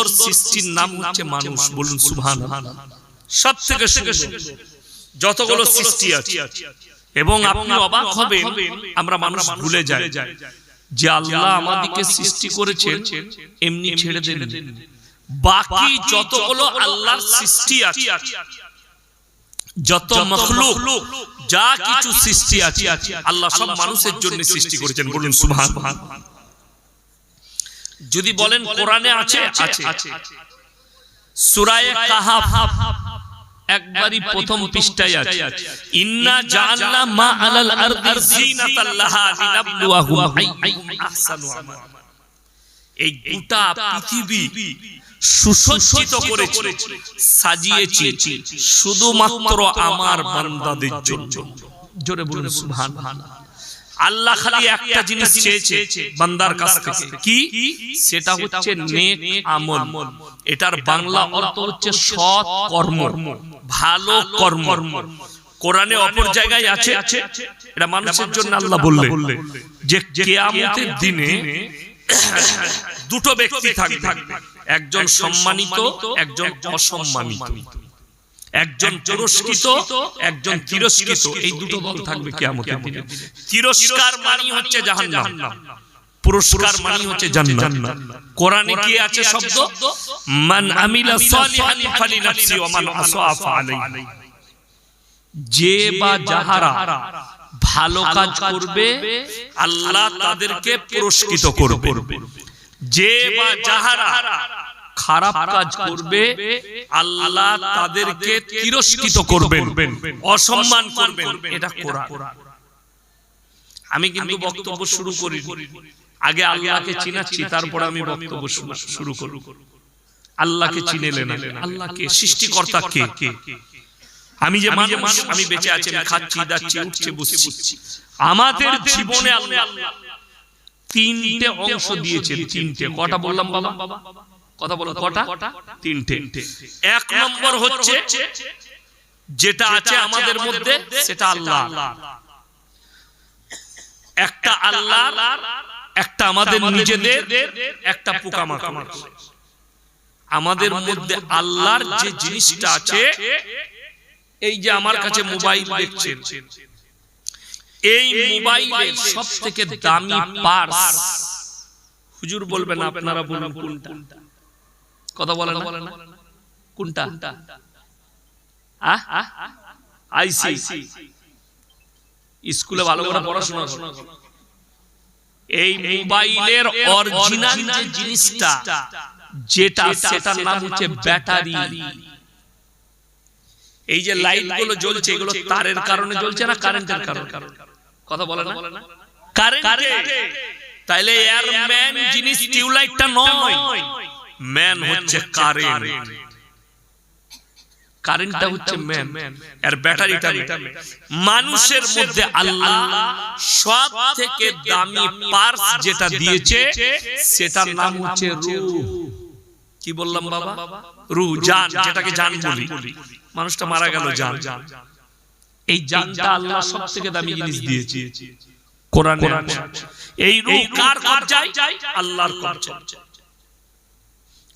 সুন্দর সৃষ্টির নাম হচ্ছে মানুষ। বলুন সুবহানাল্লাহ। সবথেকে সুন্দর যতগুলো সৃষ্টি আছে। এবং আপনি অবাক হবেন, আমরা মানুষ ভুলে যাই যে আল্লাহ আমাদেরকে সৃষ্টি করেছেন, এমনি ছেড়ে দেন। বাকি যতগুলো আল্লাহর সৃষ্টি আছে, যত মখলুক যা কিছু সৃষ্টি আছে, আল্লাহ সব মানুষের জন্য সৃষ্টি করেছেন। বলুন সুবহানাল্লাহ। যদি বলেন কোরআনে আছে, আছে। সূরা কাহাফ একবারই প্রথম পৃষ্ঠায় আছে, ইন্না জাআলনা মা আলাল আরদি যিনাতাল লাহা লিনাবলুয়াহুম আইয়ুহুম আহসানু আমালা। এই গোটা পৃথিবী সুসজ্জিত করেছি, সাজিয়েছি শুধুমাত্র আমার বান্দাদের জন্য। জোরে বলুন সুবহানাল্লাহ। আল্লাহ খালি একটা জিনিস চেয়েছে বান্দার কাছ থেকে, কি? সেটা হচ্ছে নেক আমল। এটার বাংলা অর্থ হচ্ছে সৎ কর্ম, ভালো কর্ম। কোরআনে অপর জায়গায় আছে, এটা মানুষের জন্য আল্লাহ বললেন যে কিয়ামতের দিনে দুটো ব্যক্তি থাকবে, একজন সম্মানিত, একজন অসম্মানিত, একজন পুরস্কৃত, একজন তিরস্কৃত। এই দুটো দল থাকবে কিয়ামতের দিনে। তিরস্কার মানে হচ্ছে জাহান্নাম, পুরস্কার মানে হচ্ছে জান্নাত। কোরআনে কি আছে শব্দ? মান আমিলা সালিহান ফালিনাফসি ওয়া মান আসাআ ফাআলাইহি। যে বা যাহারা ভালো কাজ করবে আল্লাহ তাদেরকে পুরস্কৃত করবে, যে বা যাহারা খারাপ কাজ করবে আল্লাহ তাদেরকে তিরস্কৃত করবেন, অসম্মান করবেন। এটা কোরআন। আমি কিন্তু বক্তব্য শুরু করি, আগে আল্লাহকে চিনাচ্ছি, তারপর আমি বক্তব্য শুরু করব। আল্লাহকে চিনেলেন, আল্লাহকে সৃষ্টিকর্তা কে? আমি যে মানুষ, আমি বেঁচে আছি, আমি খাচ্ছি, দাচ্ছি, উঠছি, বসছি। আমাদের জীবনে আল্লাহ তিনটে অংশ দিয়েছেন। তিনটে। কটা বললাম বাবা? কথা বলো, কটা? তিনটে। এক নম্বর হচ্ছে যেটা আছে আমাদের মধ্যে, সেটা আল্লাহ। একটা আল্লাহ, একটা আমাদের নিজেদের, একটা পোকামাকড়। আমাদের মধ্যে আল্লাহর যে জিনিসটা আছে, এই যে আমার কাছে মোবাইল দেখছেন, এই মোবাইলের সবথেকে দামি পার্স, হুজুর বলবেন, আপনারা বলুন কোনটা? কথা বলেন না, কোনটা? আইসি। স্কুলে ভালো করে পড়াশোনা করো। এই মোবাইলের অরিজিনাল যে জিনিসটা যেটা, সেটার নাম হচ্ছে ব্যাটারি। এই যে লাইট গুলো জ্বলছে, এগুলো তারের কারণে জ্বলছে না কারেন্টের কারণে? কথা বলে না, কারেন্টে। তাইলে এর ম্যান জিনিস টিউবলাইটটা নয়, ম্যান হচ্ছে কারেন্ট। কারেন্টটা হচ্ছে ম্যান, আর ব্যাটারিটা মানুষের মধ্যে আল্লাহ সব থেকে দামি পার্স যেটা দিয়েছে, সেটার নাম হচ্ছে রূহ। কি বললাম বাবা? রূহ, জান, যেটাকে জান বলি। মানুষটা মারা গেল, জান। এই জানটা আল্লাহ সব থেকে দামি জিনিস দিয়েছে কোরআনে। এই রূহ কার কবজায়? আল্লাহর কবজায়।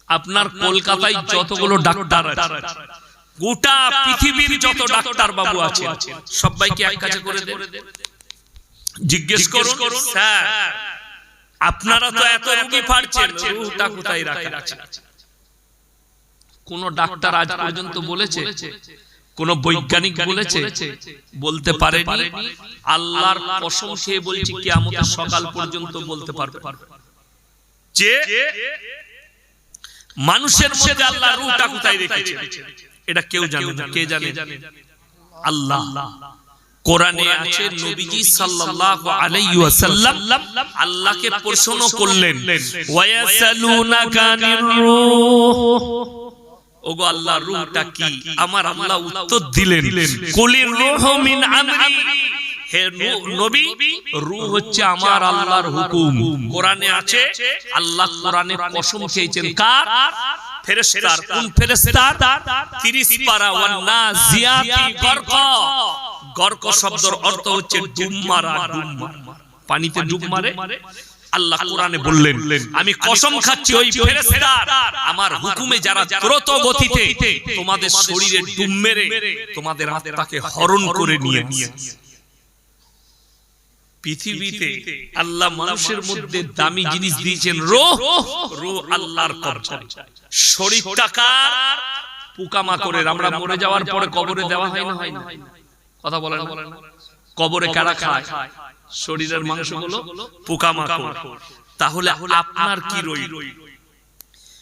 আপনার কলকাতায় যতগুলো ডাক্তার আছে, গোটা পৃথিবীর যত ডাক্তার বাবু আছে, সবাইকে এক কাছে করে দেন, জিজ্ঞেস করুন, স্যার আপনারা তো এত রোগী পাচ্ছেন, রূহটা কোথায় রাখা আছে? কোন ডাক্তার আজ পর্যন্ত বলেছে? কোন বৈজ্ঞানিক বলেছে? বলতে পারেনি। আল্লাহর কসম খেয়ে বলছি, কিয়ামতের সকাল পর্যন্ত বলতে পারবে যে মানুষের মধ্যে আল্লাহ রূহটা কোথায় রেখেছে। এটা কেউ জানে না। কে জানে? আল্লাহ। কোরআনে আছে, নবীজি সাল্লাল্লাহু আলাইহি ওয়াসাল্লাম আল্লাহকে প্রশ্ন করলেন, ওয়ায়াসালুনাকা আনির রূহ, ওগো আল্লাহ রূহটা কি? আমার আল্লাহ উত্তর দিলেন, কুলির রূহু মিন আমরি। হে নবী, রূহ হচ্ছে আমার আল্লাহর হুকুম। কোরআনে আছে, আল্লাহ কোরআনে কসম খেয়েছেন কার? ফেরেশতার। কোন ফেরেশতার? 30 পারা। ওয়ান নাজিয়াতি গরকা। গরক শব্দের অর্থ হচ্ছে ডুব মারা, পানিতে ডুব মারে। আল্লাহ কোরআনে বললেন, আমি কসম খাচ্ছি ওই ফেরেশতা আমার হুকুমে যারা দ্রুত গতিতে তোমাদের শরীরে ডুব মেরে তোমাদের আত্মাকে হরণ করে নিয়ে আসে। পৃথিবীতে আল্লাহ মানুষের মধ্যে দামি জিনিস দিয়েছেন রূহ। রূহ আল্লাহর কবজা। শরীরটা কার? পোকামাকড়ের। আমরা মরে যাওয়ার পরে কবরে দেওয়া হয় না, হয় না? কথা বলেন না? কবরে কারা খায়? শরীরের মাংসগুলো পোকামাকড়। তাহলে আপনার কি রইল?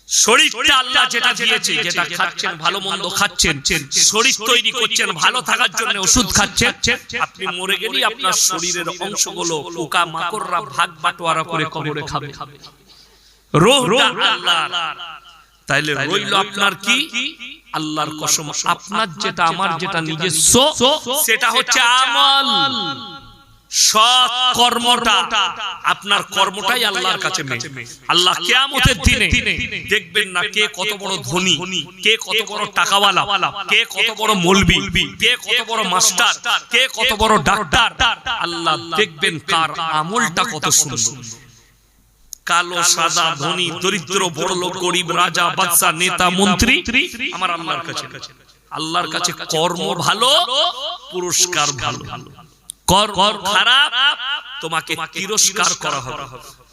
শরীরটা আল্লাহ যেটা দিয়েছে, যেটা খাচ্ছেন, ভালো মন্দ খাচ্ছেন, শরীর তৈরি করছেন, ভালো থাকার জন্য ওষুধ খাচ্ছেন, আপনি মরে গেলেই আপনার শরীরের অংশগুলো পোকামাকড়রা ভাগ বাটোয়ারা করে কবরে খাবে। রূহটা আল্লাহর। তাইলে রইল আপনার কি? আল্লাহর কসম, আপনার যেটা আমার যেটা নিজস্ব, সেটা হচ্ছে আমল। সৎ কর্মটা, আপনার কর্মটাই আল্লাহর কাছে মেনে। আল্লাহ কিয়ামতের দিনে দেখবেন না কে কত বড় ধনী, কে কত বড় টাকাওয়ালা, কে কত বড় মৌলবি, কে কত বড় মাস্টার, কে কত বড় ডাক্তার। আল্লাহ দেখবেন কার আমলটা কত সুন্দর। কালো সাদা, ধনী দরিদ্র, বড় লোক গরিব, রাজা বাদশা, নেতা মন্ত্রী, আমার আল্লাহর কাছে, আল্লাহর কাছে কর্ম ভালো, পুরস্কার ভালো। কর্ম খারাপ, তোমাকে তিরস্কার করা হবে।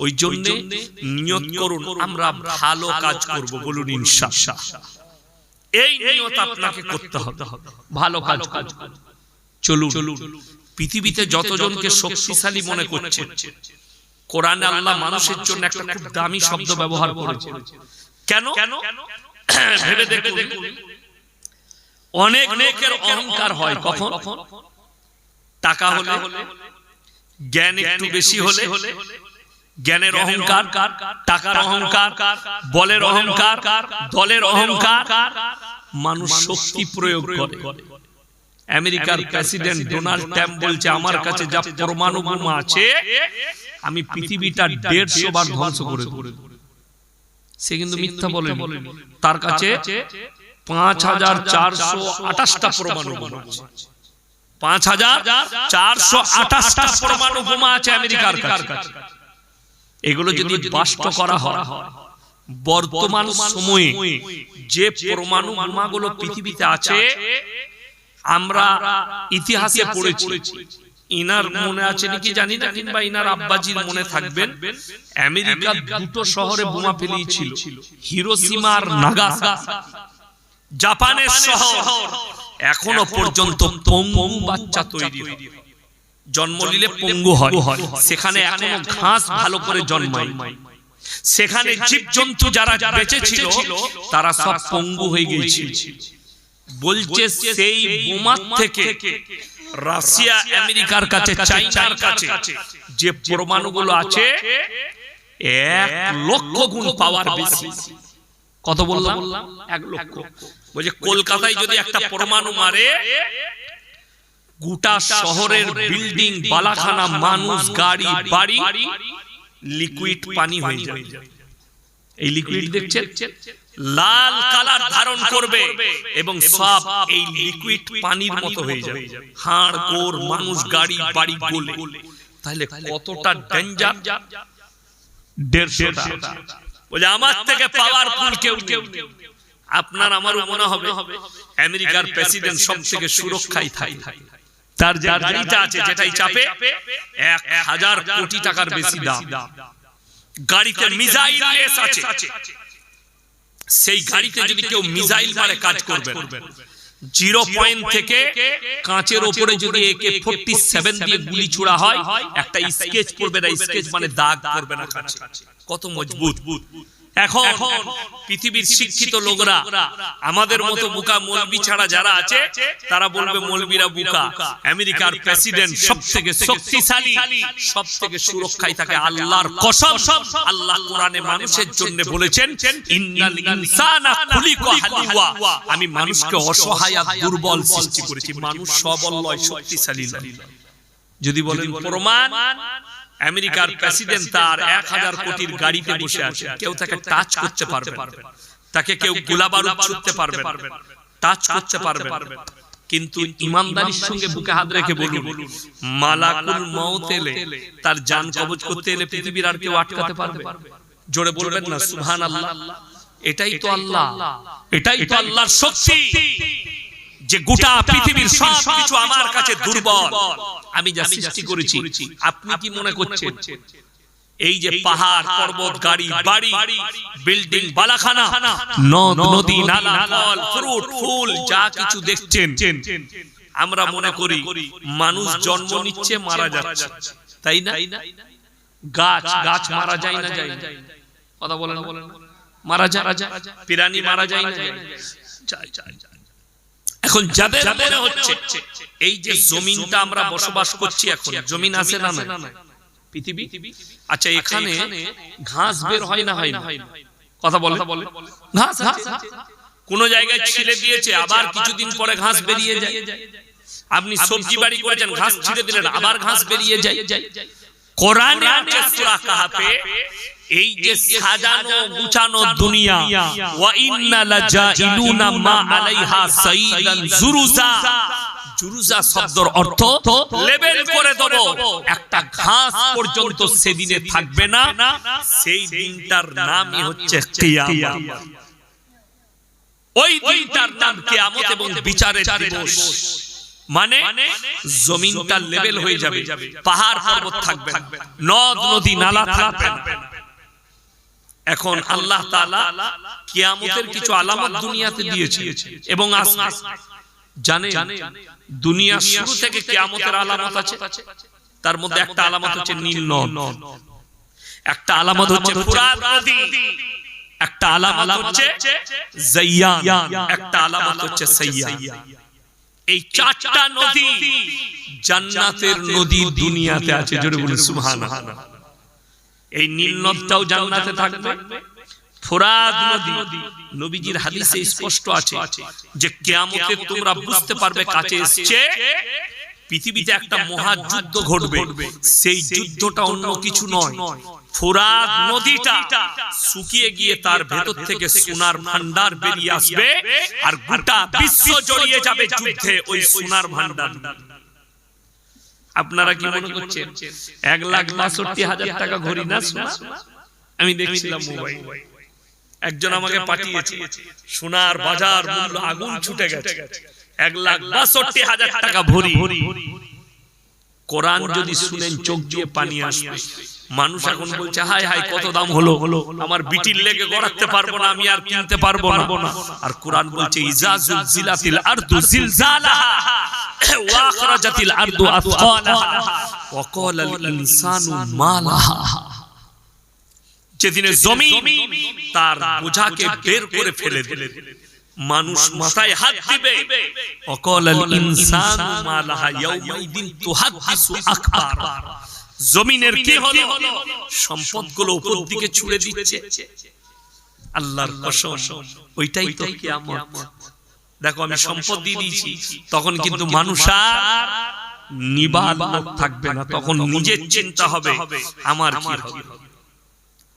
ওই জন্য নিয়ত করুন আমরা ভালো কাজ করব, বলুন ইনশাআল্লাহ। এই নিয়ত আপনাকে করতে হবে, ভালো কাজ করব। চলুন, পৃথিবীতে যতজনকে শক্তিশালী মনে করছে, কোরআনে আল্লাহ মানুষের জন্য একটা খুব দামি শব্দ ব্যবহার করেছে। কেন? ভেবে দেখুন। অনেকের অহংকার হয় কখন? টাকা হলে, জ্ঞান একটু বেশি হলে, জ্ঞানের অহংকার, টাকার অহংকার, বলের অহংকার, দলের অহংকার, মানুষ শক্তি প্রয়োগ করে। আমেরিকার প্রেসিডেন্ট ডোনাল্ড ট্রাম্প বলছে, আমার কাছে যা পরমাণু বোমা আছে আমি পৃথিবীটা 150 বার ধ্বংস করে দেব। সে কিন্তু মিথ্যা বলেনি। তার কাছে 5428টা পরমাণু বোমা আছে। 5428টা পরমাণু বোমা আছে আমেরিকার কাছে। এগুলো যদি বাষ্প করা হয়, বর্তমান সময়ে যে পরমাণু বোমাগুলো পৃথিবীতে আছে, আমরা ইতিহাসে পড়েছি। ইনার মনে আছে নাকি জানি না, কিংবা ইনার আব্বাজির মনে থাকবেন, আমেরিকা দুটো শহরে বোমা ফেলিয়েছিল, হিরোশিমা আর নাগাসাকি। জাপানের শহর এখনো পর্যন্ত পঙ্গু বাচ্চা তৈরি হয়, জন্ম নিলে পঙ্গু হয়। সেখানে এখনো ঘাস ভালো করে জন্মায়, সেখানে জীবজন্তু যারা বেঁচে ছিল তারা সব পঙ্গু হয়ে গিয়েছিল। বলছে সেই বোমা থেকে রাশিয়া আমেরিকার কাছে, চাইনার কাছে যে পরমাণুগুলো আছে 1 লক্ষ গুণ পাওয়ার বেশি। কত বললাম? 1 লক্ষ। বলছে কলকাতায় যদি একটা পরমাণু মারে, গোটা শহরের বিল্ডিং, বালাখানা, মানুষ, গাড়ি, বাড়ি লিকুইড পানি হয়ে যাবে। এই লিকুইড দেখছেন, লাল কালার ধারণ করবে এবং সব এই লিকুইড পানির মতো হয়ে যাবে। হাড় গোড়, মানুষ, গাড়ি, বাড়ি গলে। তাহলে কতটা ডেঞ্জার! 150টা। বলে আমার থেকে পাওয়ারফুল কেউ নেই। আপনার আমারও মনে হবে আমেরিকার প্রেসিডেন্ট সব থেকে সুরক্ষায় থাকে। তার যে গাড়িটা আছে, যেটাই চাপে 1000 কোটি টাকার বেশি দাম। গাড়িতে মিসাইল লেস আছে, সেই গাড়িতে যদি কেউ মিসাইল মারে কাজ করবে। 0 পয়েন্ট থেকে কাঁচের উপরে যদি AK-47 দিয়ে গুলি ছোড়া হয়, একটা স্কেচ পড়বে না। স্কেচ মানে দাগ পড়বে না কাঁচে। কত মজবুত! এখন পৃথিবীর শিক্ষিত লোকরা আমাদের মতো বোকা মৌলবি ছাড়া যারা আছে, তারা বলবে মৌলবিরা বোকা। আমেরিকার প্রেসিডেন্ট সবথেকে শক্তিশালী, সবথেকে সুরক্ষায় থাকে। আল্লাহর কসম, আল্লাহ কোরআনে মানুষের জন্য বলেছেন, ইন্নাল ইনসানা খুলিকা হালুয়া। আমি মানুষকে অসহায় আর দুর্বল সৃষ্টি করেছি, মানুষ সবল নয়, শক্তিশালী নয়। যদি বলেন প্রমাণ, আমেরিকার প্রেসিডেন্ট তার 1000 কোটির গাড়িতে বসে আছে, কেউ তাকে টাচ করতে পারবে, তাকে কেউ গোলাবারুদ ছুঁড়তে পারবে, টাচ করতে পারবে। কিন্তু ইমানদারির সঙ্গে বুকে হাত রেখে বলুন, মালাকুল মউত এলে তার জান কবজ করতে এলে পৃথিবীর আর কেউ আটকাতে পারবে? জোরে বলবেন না সুবহানাল্লাহ। এটাই তো আল্লাহ, এটাই তো আল্লাহর শক্তি, যে গোটা পৃথিবীর সব কিছু আমার কাছে দুর্বল, আমি যা সৃষ্টি করেছি। আপনি কি মনে করছেন এই যে পাহাড় পর্বত গাড়ি বাড়ি বিল্ডিং বালাখানা নদ নদী নালা ফল ফ্রুট ফুল যা কিছু দেখছেন, আমরা মনে করি মানুষ জন্ম নিচ্ছে মারা যাচ্ছে, তাই না? গাছ গাছ মারা যায় না, যায় কথা বলেন, মারা যায়, প্রাণী মারা যায় না, যায়। এখন যাদের মনে হচ্ছে এই যে জমিনটা আমরা বসবাস করছি, এখন জমিন আছে না না পৃথিবী, আচ্ছা এখানে ঘাস বের হয় না, হয় না? কথা বলে, ঘাস কোন জায়গায় ছিলে দিয়েছে, আবার কিছুদিন পরে ঘাস বেরিয়ে যায়। আপনি সবজি বাড়ি করেছেন, ঘাস ছিঁড়ে দিলেন, আবার ঘাস বেরিয়ে যায়। কোরআনে আছে সূরা কাহাফে, এই যে সাজানো গুছানো দুনিয়া, ওয়া ইন্না লাজাইলুনা মা আলাইহা সাইদান জুরুজা, জুরুজা শব্দের অর্থ লেবেল করে দেব, একটা ঘাস পর্যন্ত সেদিনে থাকবে না। সেই দিনটার নামই হচ্ছে কিয়ামত। ওই দিনটার নাম কিয়ামত এবং বিচারের দিবস। মানে জমিনটা লেবেল হয়ে যাবে, পাহাড় পর্বত থাকবে না, নদ নদী নালা থাকবে না। এখন আল্লাহ তাআলা কিয়ামতের কিছু আলামত দুনিয়াতে দিয়েছে এবং জানেন দুনিয়া শুরু থেকে কিয়ামতের আলামত আছে। তার মধ্যে একটা আলামত হচ্ছে নীল নদ, একটা আলামত হচ্ছে ফুরাত নদী, একটা আলামত হচ্ছে যায়্যান, একটা আলামত হচ্ছে সাইয়ান। এই চারটা নদী জান্নাতের নদী দুনিয়াতে আছে, জোরে বলুন সুবহানাল্লাহ। এই নীল নদটাও জান্নাতে থাকবে, ফুরাত নদী, নবীজির হাদিসে স্পষ্ট আছে যে কিয়ামতে তোমরা বুঝতে পারবে কাছে এসেছে, পৃথিবীতে একটা মহাযুদ্ধ ঘটবে। সেই যুদ্ধটা অন্য কিছু নয়, ফুরাত নদীটা শুকিয়ে গিয়ে তার ভেতর থেকে সোনার ভান্ডার বেরিয়ে আসবে, আর গোটা বিশ্ব জড়িয়ে যাবে যুদ্ধে ওই সোনার ভান্ডার। আপনারা কি মনে করছেন 1,62,000 টাকা ঘড়ি না সোনা? আমি দেখছিলাম মোবাইল, একজন আমাকে পাঠিয়েছে, সোনার বাজার মূল্য আগুন ছুটে গেছে, 1,62,000 টাকা ভরি। কোরআন যদি শুনেন চোখ দিয়ে পানি আসবে। মানুষ এখন বলছে হায় হায় কত দাম হলো, আমার বিটির লেগে গড়াতে পারবো না, আমি আর কিনতে পারবো না। আর কোরআন বলছে ইজা জুলজিলাতিল আরদু জিলজালাহা ওয়া আখরাজাতিল আরদু আথকালাহা ওয়া ক্বালাল ইনসানু মা লাহা। যেদিনে জমিন তার বোঝাকে বের করে ফেলে দেবে, মানুষ মাথায় হাত দিবে, ওয়াকালাল ইনসানু মা লাহা ইয়াউমাইদিন তুহাদ্দিসু আকবার। জমিনের কি হলো? সম্পদগুলো উপর দিকে ছুড়ে দিচ্ছে। আল্লাহর কসম, ওইটাই তো কিয়ামত। দেখো আমি সম্পদ দিয়ে দিয়েছি, তখন কিন্তু মানুষ আর নিবাদ থাকবে না, তখন নিজের চিন্তা হবে আমার কি হবে।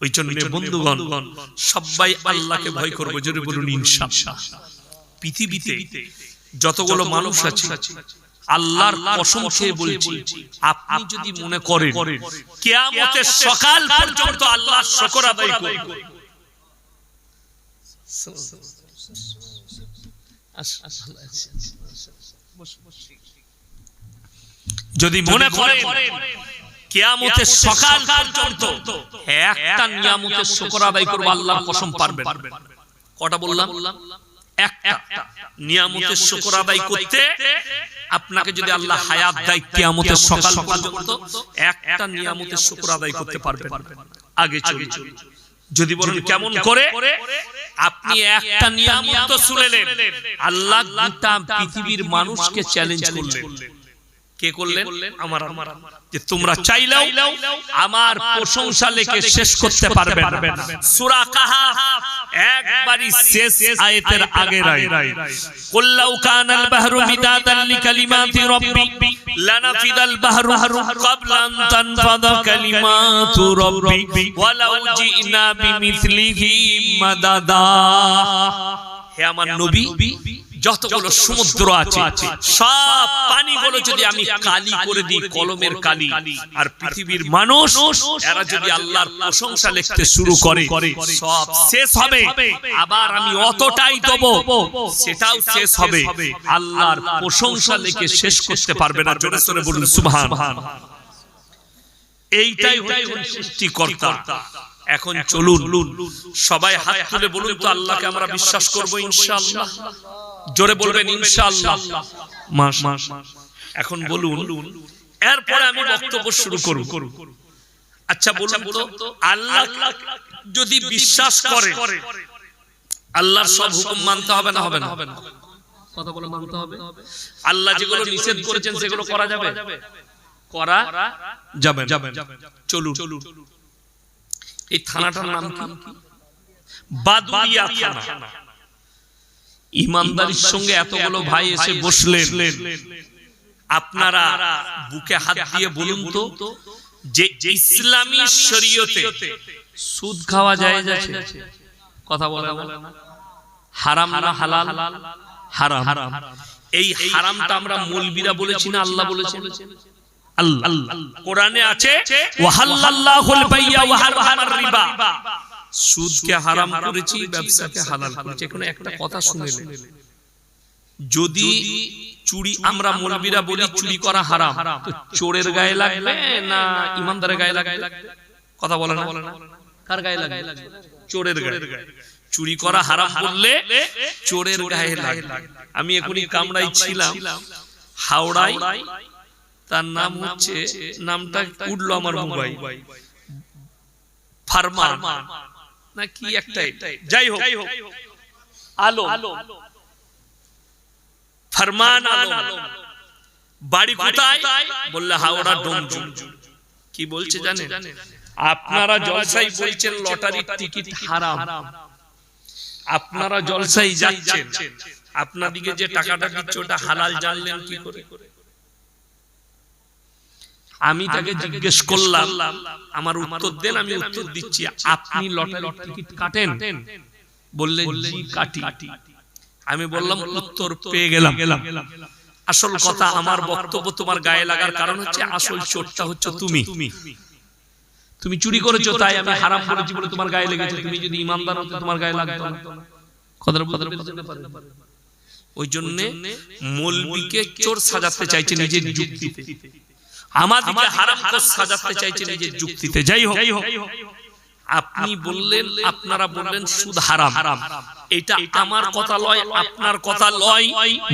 ওই জন্য বন্ধুগণ সবাই আল্লাহকে ভয় করবো, জোরে বলুন ইনশাআল্লাহ। পৃথিবীতে যতগুলো মানুষ আছে আল্লাহর কসম খেয়ে বলছি, আপনি যদি মনে করেন কিয়ামতের সকাল পর্যন্ত আল্লাহর শুকর আদায় করবেন, যদি মনে করেন কিয়ামতের সকাল পর্যন্ত একটা নিয়ামতের শুকর আদায় করব, আল্লাহর কসম পারবেন। কটা বললাম? একটা নিয়ামতের শুকর আদায় করতে আপনাকে যদি আল্লাহ হায়াত দেয় কিয়ামতের সকাল পর্যন্ত, একটা নিয়ামতের শুকর আদায় করতে পারবেন। আগে চলে যদি বলেন কেমন করে, আপনি একটা নিয়ামত তো শুনলেন, আল্লাহ গোটা পৃথিবীর মানুষকে চ্যালেঞ্জ করলেন। কে করলেন? আমার যে তোমরা চাইলেও আমার প্রশংসা লেখে শেষ করতে পারবে না। সূরা কাহাফ একবারই শেষ আয়াতের আগে কুল্লাউ কানাল বাহরু মিদাদান লিকালিমাতি রাব্বি লানাফিদাল বাহরু ক্বাবলা আন তানফাদা কালিমাতু রাব্বি ওয়ালাউ জিনা বিমিসলিহি মাদাদা। হে আমার নবী, যতগুলো সমুদ্র আছে সব পানিগুলো যদি আমি কালি করে দিই, কলমের কালি, আর পৃথিবীর মানুষ এরা যদি আল্লাহর প্রশংসা লিখতে শুরু করে, সব শেষ হবে। আবার আমি অতটাই দেব, সেটাও শেষ হবে। আল্লাহর প্রশংসা লিখে শেষ করতে পারবে না। জোরে জোরে বলুন সুবহান। এইটাই হচ্ছেন সৃষ্টিকর্তা। এখন চলুন সবাই হাত তুলে বলুন তো, আল্লাহকে আমরা বিশ্বাস করব ইনশাআল্লাহ। জোরে বলবেন ইনশাআল্লাহ। এখন বলুন, এরপরে আমি বক্তব্য শুরু করব। আচ্ছা বলুন তো, আল্লাহ যদি বিশ্বাস করে, আল্লাহর সব হুকুম মানতে হবে না হবে না? কথা বলে মানতে হবে। আল্লাহ যেগুলো নিষেধ করেছেন সেগুলো করা যাবে, করা যাবে। চলুন, এই থানাটার নাম কি? বাদুরিয়া থানা। ইমানদারির সঙ্গে এতগুলো ভাই এসে বসলেন, আপনারা বুকে হাত দিয়ে বলুন তো, যে ইসলামী শরীয়তে সুদ খাওয়া জায়েজ আছে? কথা বলে না? হারাম না হালাল? হারাম। এই হারামটা আমরা মৌলবীরা বলেছি না আল্লাহ বলেছেন? আল্লাহ কোরআনে আছে, ওয়াহাল্লাল্লাহুল বাইয়া ওয়া হারামার রিবা। সুদকে হারাম করেছি, ব্যবসাকে হালাল করেছি। এখন একটা কথা শুনেলেন, যদি চুরি, আমরা মৌলবীরা বলি চুরি করা হারাম, তো চোরের গায়ে লাগবে না ইমানদারের গায়ে লাগবে? কথা বলে না? কার গায়ে লাগবে? চোরের গায়ে। চুরি করা হারাম বললে চোরের গায়ে লাগবে। আমি এখনই কামরাই ছিলাম, হাওড়ায়, তার নাম হচ্ছে, নামটা উঠলো আমার মোবাইল, ফারমান না কি একটা, যাই হোক, আলো, ফারমান আলো। বাড়ি কোথায়? বললে হাওড়া ডোমজুম। কি বলছে জানেন? আপনারা জলসাই বলছেন লটারির টিকিট হারাম, আপনারা জলসাই যাচ্ছেন, আপনাদিকে যে টাকাটা দিচ্ছে ওটা হালাল জানলেন কি করে? আমি তাকে জিজ্ঞেস করলাম, আমার উত্তর দেন, আমি উত্তর দিচ্ছি। আপনি লটারির টিকিট কাটেন? বললেন জি কাটি। আমি বললাম উত্তর পেয়ে গেলাম। আসল কথা, আমার বক্তব্য তোমার গায়ে লাগার কারণ হচ্ছে, আসল চোরটা হচ্ছে তুমি। তুমি চুরি করেছো, তাই আমি হারাম করেছি বলে তোমার গায়ে লেগেছে। তুমি যদি ইমানদার হতে তোমার গায়ে লাগতো না। কথাটা বুঝতে পারছেন? ওই জন্য মৌলবীকে চোর সাজাতে চাইছে নিজের যুক্তিতে, আমাদেরকে হারাম করে সাজাতে চাইছে নিজের যুক্তিতে। যাই হোক, আপনি বললেন, আপনারা বললেন সুদ হারাম। এটা আমার কথা লয়, আপনার কথা লয়,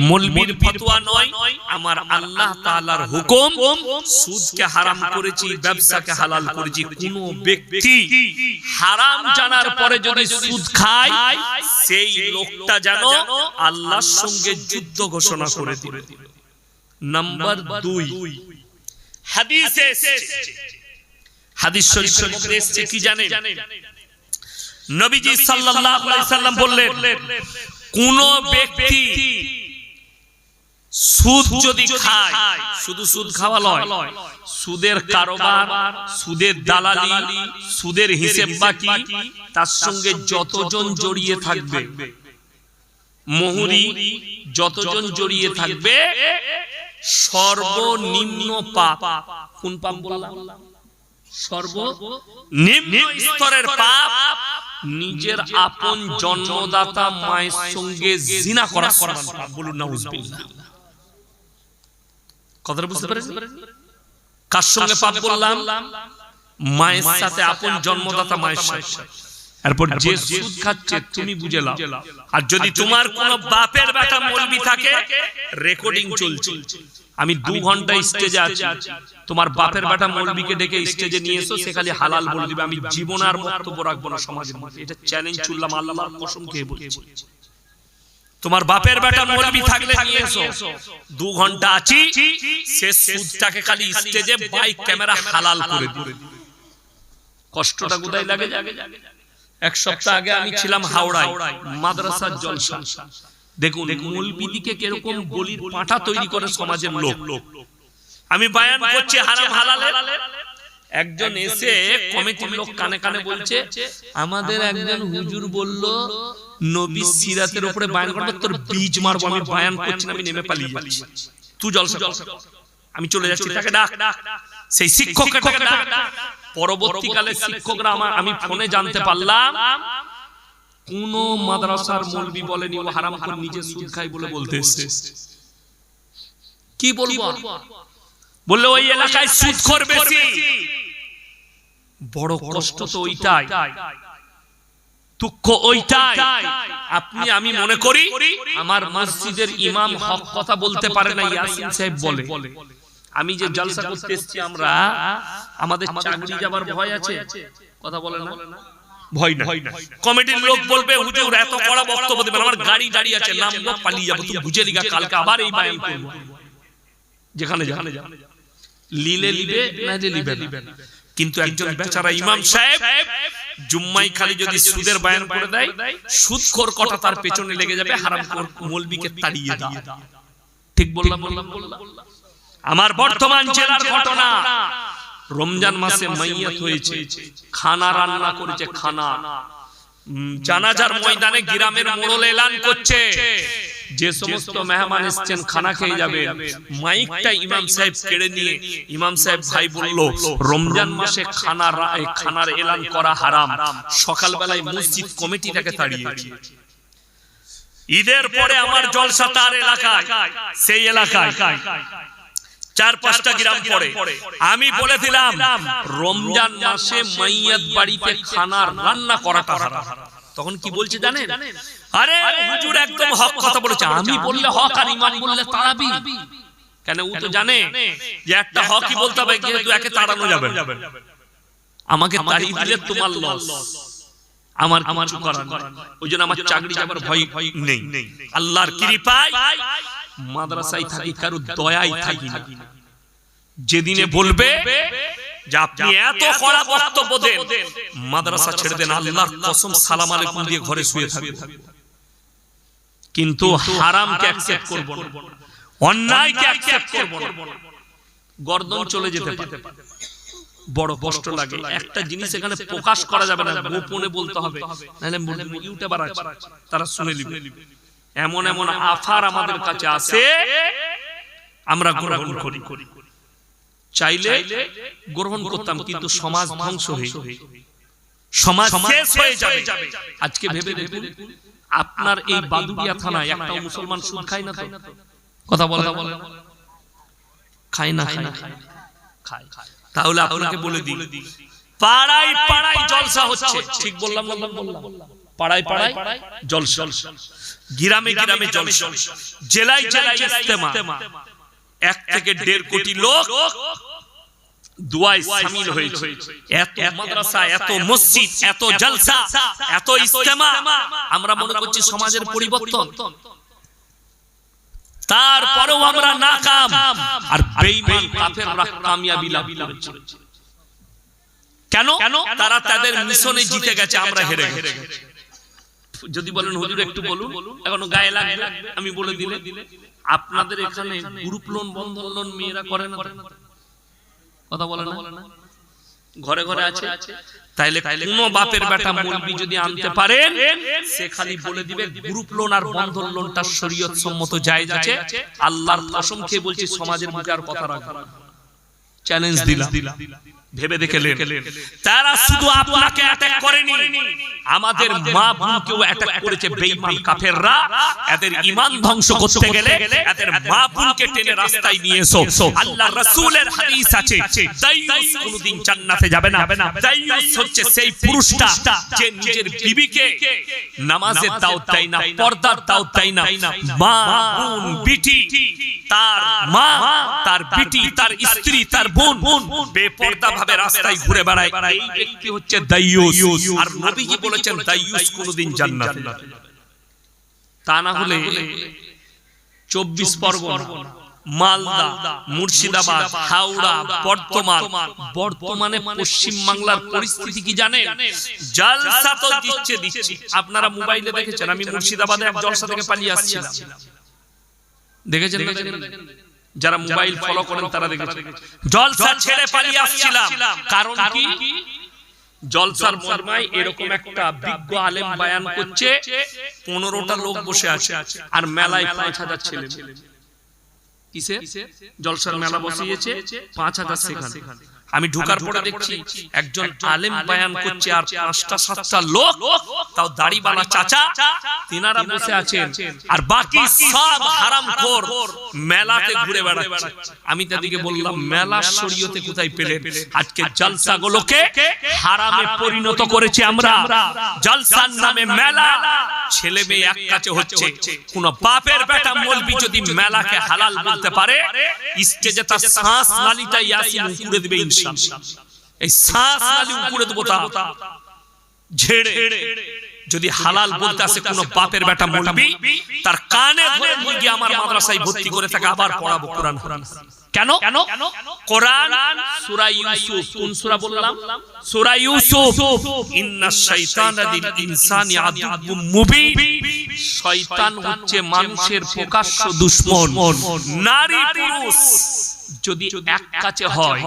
মৌলবীর ফতোয়া নয়, আমার আল্লাহ তাআলার হুকুম। সুদকে হারাম করেছি, ব্যবসাকে হালাল করেছি। কোন ব্যক্তি হারাম জানার পরে যদি সুদ খায়, সেই লোকটা যেন আল্লাহর সঙ্গে যুদ্ধ ঘোষণা করে দিবে। নাম্বার 2, হাদিসে হাদিস শরীফের মধ্যে এসেছে কি জানেন? নবীজি সাল্লাল্লাহু আলাইহি সাল্লাম বললেন, কোন ব্যক্তি সুদ যদি খায়, শুধু সুদ খাওয়া নয়, সুদের কারবার, সুদের দালালি, সুদের হিসাব বাকি, তার সঙ্গে যতজন জড়িয়ে থাকবে, মোহরি যতজন জড়িয়ে থাকবে, সর্বনিম্ন পাপ। কোন পাপ বললাম? সর্বনিম্ন স্তরের পাপ নিজের আপন জন্মদাতা মায়ের সঙ্গে জিনা করা সমান পাপ। বলুন নাউজুবিল্লাহ। কথাটা বুঝতে পেরেছেন? কার সঙ্গে পাপ বললাম? মায়ের সাথে, আপন জন্মদাতা মায়ের সাথে। এরপর যে সুদ খাচ্ছে তুমি বুঝে নাও। আর যদি তোমার কোন বাপের বেটা মৌলবি থাকে, রেকর্ডিং চলছে, আমি 2 ঘন্টা স্টেজে আছি, তোমার বাপের বেটা মৌলবিকে ডেকে স্টেজে নিয়ে এসো, সে খালি হালাল বলে দিবে, আমি জীবন আর বক্তব্য রাখবো না সমাজের মধ্যে। এটা চ্যালেঞ্জ ছুড়লাম, আল্লাহর কসম খেয়ে বলছি। তোমার বাপের বেটা মৌলবি থাকলে নিয়ে এসো, 2 ঘন্টা আছি, সে সুদটাকে খালি স্টেজে বাইক ক্যামেরা হালাল করে দিবে। কষ্টটা কোথায় লাগে? 1 সপ্তাহ আগে আমি ছিলাম হাওড়ায়, মাদ্রাসার জলসা। দেখুন মৌলবিদিকে কিরকম বলির পাঁঠা তৈরি করে সমাজের লোক। আমি বায়ান করছি হারাম হালালের, একজন এসে কমিটির লোক কানে কানে বলছে, আমাদের একজন হুজুর বলল নবী সিরাতের উপরে বয়ান করবে, তোর বীজ মারবো, আমি বয়ান করছি না, আমি নেমে পালিয়ে যাচ্ছি, তুই জলসা আমি চলে যাচ্ছি, তাকে ডাক। সেই শিক্ষককে ডাক। পরবর্তীকালে শিক্ষকরা আমি ফোনে জানতে পারলাম কোন মাদ্রাসার মৌলবি বলেনি ও হারাম করে নিজে সুদ খায় বলে বলতে এসেছে। কি বলবো? বললে ওই এলাকায় সুদখোর বেশি। বড় কষ্ট তো ওইটাই, দুঃখ ওইটাই। আপনি আমি মনে করি আমার মসজিদের ইমাম হক কথা বলতে পারে না, ইয়াসিন সাহেব বলে। আমি যে জলসা করতে এসেছি আমরা, আমাদের চাকরি যাবার ভয় আছে, কথা বলে না, ভয় না। কমিটির লোক বলবে হুজুর এত কড়া বক্তব্য দেবেন, আমার গাড়ি দাঁড়িয়ে আছে, নামবো পালিয়ে যাবো, তুই বুঝে লিগা কালকে আবার এই বায়ান করব। যেখানে যেখানে লিলে লিবে না যে লিবে না। কিন্তু একজন বেচারা ইমাম সাহেব জুম্মাই খালি যদি সুদের বয়ান করে দেয়, সুদখোর কটা তার পেছনে লেগে যাবে, হারামখোর মৌলবিকে তাড়িয়ে দাও। ঠিক বললাম? আমার বর্তমান জেলার ঘটনা, রমজান মাসে মাইয়াত হয়েছে, খানা রান্না করেছে, খানা জানাজার ময়দানে গ্রামের মোড়ল এলান করছে যে সমস্ত মেহমান এসেছেন খানা খেয়ে যাবে। মাইকটা ইমাম সাহেব কেড়ে নিয়ে ইমাম সাহেব ভাই বলল, রমজান মাসে খানার এলান করা হারাম। সকালবেলায় মসজিদ কমিটি তাকে তাড়িয়েছে। ঈদের পরে আমার জলসা তার এলাকায়, সেই এলাকায় 4-5টা গ্রাম পরে আমি বলে দিলাম রমজান মাসে মাইয়াত বাড়িতে খানা রান্না করাটা হারাম। তখন কি বলছে জানেন? আরে হুজুর একদম হক কথা বলেছে। আমি বললে হক আর ইমাম বললে তাড়াবি কেন? ও তো জানে যে একটা হকই বলতে হবে, যেহেতু একে তাড়ানো যাবে না। আমাকে তাড়িয়ে দিলে তোমার লস, আমার কিছু করার নেই। ওইজন্য আমার চাকরি যাবার ভয় নেই। আল্লাহর কৃপায় মাদ্রাসায় থাকি, কারো দয়াই থাকি না। যেদিনে বলবে যে আপনি এত কড়া বক্তব্য দেন, মাদ্রাসা ছেড়ে দেন, আল্লাহর কসম সালাম আলাইকুম দিয়ে ঘরে শুয়ে থাকবো। কিন্তু হারামকে অ্যাকসেপ্ট করব না, অন্যায়কে অ্যাকসেপ্ট করব না। গর্দন চলে যেতে পারে, বড় কষ্ট লাগে। একটা জিনিস এখানে প্রকাশ করা যাবে না, গোপনে বলতে হবে, নাহলে ইউটিউবার আছে তারা শুনে নেবে। এমন এমন আফার আমাদের কাছে আসে, আমরা গ্রহণ করি। চাইলে গ্রহণ করতাম, কিন্তু সমাজ ধ্বংস হয়ে, সমাজ শেষ হয়ে যাবে। আজকে ভেবে দেখুন, আপনার এই বাদুড়িয়া থানায় একটা মুসলমান সুদ খায় না তো? কথা বলে খায় না? খায়। তাহলে আপনাকে বলে দিই, পাড়ায় পাড়ায় জলসা হচ্ছে। ঠিক বললাম? পাড়ায় পাড়ায় জলসা, গ্রামে গ্রামে জলসা, জেলায় জেলায় ইজতেমা। 1 থেকে 1.5 কোটি লোক দুয়ায় শামিল হয়েছে। এত মাদ্রাসা, এত মসজিদ, এত জলসা, এত ইজতেমা, আমরা মনে করছি সমাজের পরিবর্তন। তারপরেও আমরা নাকাম, আর বেঈমান কাফেররা কামিয়াবি লাভ করেছে। কেন? তারা তাদের মিশনে জিতে গেছে, আমরা হেরে গেছি। যদি বলেন হুজুর একটু বলুন, এখনো গায়ে লাগবে, আমি বলে দিলে, আপনাদের এখানে গ্রুপ লোন, বন্ধন লোন মেয়েরা করে না? কথা বলে না? ঘরে ঘরে আছে। তাইলে কোন বাপের বেটা মুলবি যদি আনতে পারেন, সে খালি বলে দিবে গ্রুপ লোন আর বন্ধন লোনটা শরীয়ত সম্মত জায়েজ আছে। আল্লাহর কসম খেয়ে বলছি, সমাজের মুখে আর কথা রাখবে। চ্যালেঞ্জ দিলাম, ভেবে দেখলেন। তারা শুধু আপনাকে অ্যাটাক করেনি, আমাদের মা বোনকেও অ্যাটাক করেছে বেঈমান কাফেররা। এদের ঈমান ধ্বংস করতে গেলে এদের মা বোনকে টেনে রাস্তায় নিয়ে এসো। আল্লাহর রাসূলের হাদিস আছে, দাইয়ুস কোনদিন জান্নাতে যাবে না। দাইয়ুস হচ্ছে সেই পুরুষটা যে নিজের বিবিকে নামাজের দাওয়াত দেয় না, পর্দার দাওয়াত দেয় না। মা বোন বিটি, তার মা, তার বিটি, তার স্ত্রী, তার বোন বেপর্দা ভাবে রাস্তায় ঘুরে বেড়ায়, এই ব্যক্তি হচ্ছে দাইয়ুস। আর নবীজি বলেছেন দাইয়ুস কোনদিন জান্নাতে যাবে না। তা না হলে 24 পরগনা, মালদা, মুর্শিদাবাদ, হাওড়া, বর্তমানে পশ্চিম বাংলার পরিস্থিতি কি জানেন? জলসা তো দিচ্ছে। আপনারা মোবাইলে দেখেছেন, আমি মুর্শিদাবাদে এক জলসা থেকে পালিয়ে আসছিলাম, দেখেছেন? যারা মোবাইল ফলো করেন তারা দেখেছেন, জলসা ছেড়ে পালিয়ে আসছিলাম। কারণ কি? জলসার মজমায় এরকম একটা বিজ্ঞ আলেম বয়ান করছে, 15টা লোক বসে আছে, আর মেলায় 5000 ছেলে। কিসে? জলসার মেলা বসিয়েছে, 5000 সেখানে। আমি ঢোকার পরে দেখছি একজন আলেম বয়ান করছে, আর 5টা 7টা লোক, তাও দাড়িওয়ালা চাচা, তিনারা বসে আছেন, আর বাকি সব হারামখোর মেলাতে ঘুরে বেড়াচ্ছে। আমি তাদেরকে বললাম, মেলা শরীয়তে কোথায় পেলেন? আজকে জলসাগুলোকে হারামে পরিণত করেছি আমরা। জলসার নামে মেলা, ছেলে মেয়ে এক কাছে হচ্ছে। কোন বাপের বেটা মৌলবি যদি মেলাকে হালাল বলতে পারে, স্টেজে তার শ্বাস নালীটা ইয়াসিন উড়ে দিবে ইনশাআল্লাহ। এই শ্বাস নালী উড়ে দেব তা ঝেড়ে। যদি হালাল বলতে আসে কোন বাপের বেটা মৌলবি, তার কানে ধরে নিয়ে গিয়ে আমার মাদ্রাসায় ভর্তি করে তাকে আবার পড়াবো কোরআন। কেন? কোরআন সূরা ইউসুফ, কোন সূরা বললাম? সূরা ইউসুফ। ইন্নাশ শাইতানা লিল ইনসানি আদুউম মুবিন। শয়তান হচ্ছে মানুষের প্রকাশ্য দুশমন। নারী পুরুষ যদি এক কাছে হয়,